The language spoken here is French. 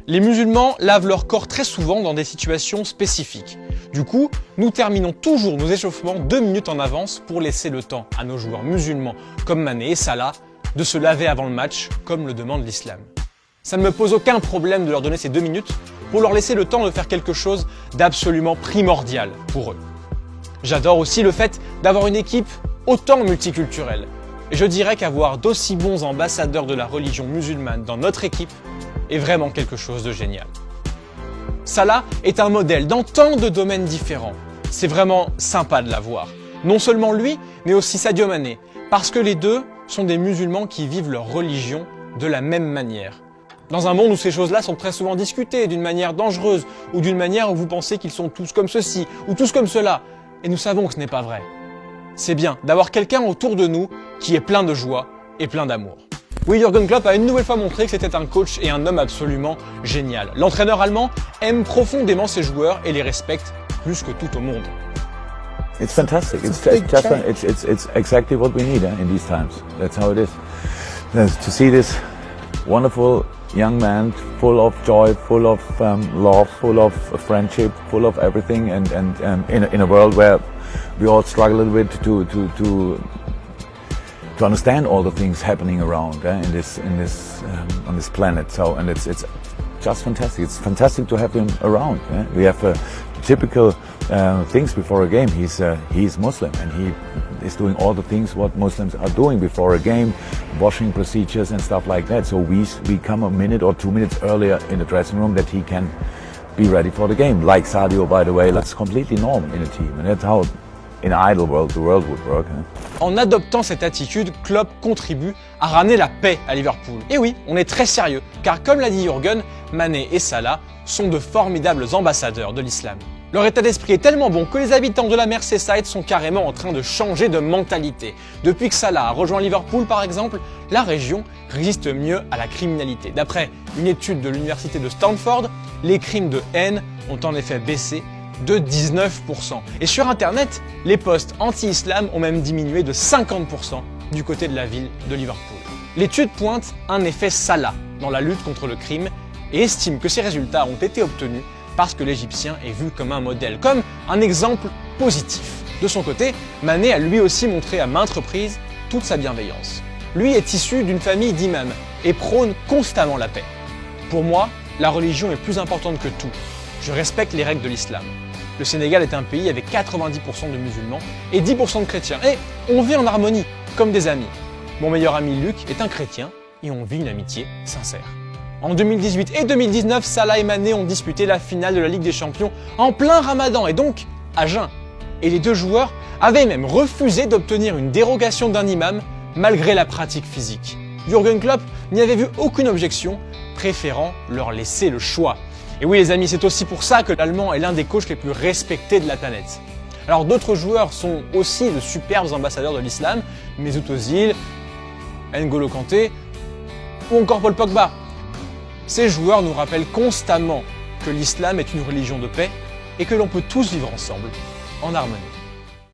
Les musulmans lavent leur corps très souvent dans des situations spécifiques. Du coup, nous terminons toujours nos échauffements 2 minutes en avance pour laisser le temps à nos joueurs musulmans comme Mané et Salah de se laver avant le match comme le demande l'islam. Ça ne me pose aucun problème de leur donner ces 2 minutes pour leur laisser le temps de faire quelque chose d'absolument primordial pour eux. J'adore aussi le fait d'avoir une équipe autant multiculturelle. Et je dirais qu'avoir d'aussi bons ambassadeurs de la religion musulmane dans notre équipe est vraiment quelque chose de génial. Salah est un modèle dans tant de domaines différents. C'est vraiment sympa de l'avoir. Non seulement lui, mais aussi Sadio Mané, parce que les deux sont des musulmans qui vivent leur religion de la même manière. Dans un monde où ces choses-là sont très souvent discutées d'une manière dangereuse ou d'une manière où vous pensez qu'ils sont tous comme ceci ou tous comme cela, et nous savons que ce n'est pas vrai. C'est bien d'avoir quelqu'un autour de nous qui est plein de joie et plein d'amour. Oui, Jürgen Klopp a une nouvelle fois montré que c'était un coach et un homme absolument génial. L'entraîneur allemand aime profondément ses joueurs et les respecte plus que tout au monde. It's fantastic. It's exactly what we need in these times. That's how it is. To see this wonderful young man, full of joy, full of love, full of friendship, full of everything, and in a world where we all struggle a little bit to understand all the things happening around on this planet. So, and it's just fantastic. It's fantastic to have him around. We have typical things before a game. He's Muslim and he is doing all the things what Muslims are doing before a game, washing procedures and stuff like that. So we come a minute or 2 minutes earlier in the dressing room that he can be ready for the game. Like Sadio, by the way, that's completely normal in a team, and that's how in an ideal world the world would work. En adoptant cette attitude, Klopp contribue à ramener la paix à Liverpool. Et oui, on est très sérieux, car comme l'a dit Jürgen, Mané et Salah sont de formidables ambassadeurs de l'islam. Leur état d'esprit est tellement bon que les habitants de la Merseyside sont carrément en train de changer de mentalité. Depuis que Salah a rejoint Liverpool par exemple, la région résiste mieux à la criminalité. D'après une étude de l'université de Stanford, les crimes de haine ont en effet baissé de 19%. Et sur internet, les posts anti-islam ont même diminué de 50% du côté de la ville de Liverpool. L'étude pointe un effet Salah dans la lutte contre le crime et estime que ces résultats ont été obtenus parce que l'Égyptien est vu comme un modèle, comme un exemple positif. De son côté, Mané a lui aussi montré à maintes reprises toute sa bienveillance. Lui est issu d'une famille d'imams et prône constamment la paix. Pour moi, la religion est plus importante que tout. Je respecte les règles de l'islam. Le Sénégal est un pays avec 90% de musulmans et 10% de chrétiens. Et on vit en harmonie, comme des amis. Mon meilleur ami Luc est un chrétien et on vit une amitié sincère. En 2018 et 2019, Salah et Mané ont disputé la finale de la Ligue des Champions en plein Ramadan et donc à jeun. Et les deux joueurs avaient même refusé d'obtenir une dérogation d'un imam malgré la pratique physique. Jürgen Klopp n'y avait vu aucune objection, préférant leur laisser le choix. Et oui les amis, c'est aussi pour ça que l'Allemand est l'un des coachs les plus respectés de la planète. Alors d'autres joueurs sont aussi de superbes ambassadeurs de l'islam, Mesut Özil, N'Golo Kanté ou encore Paul Pogba. Ces joueurs nous rappellent constamment que l'islam est une religion de paix et que l'on peut tous vivre ensemble en harmonie.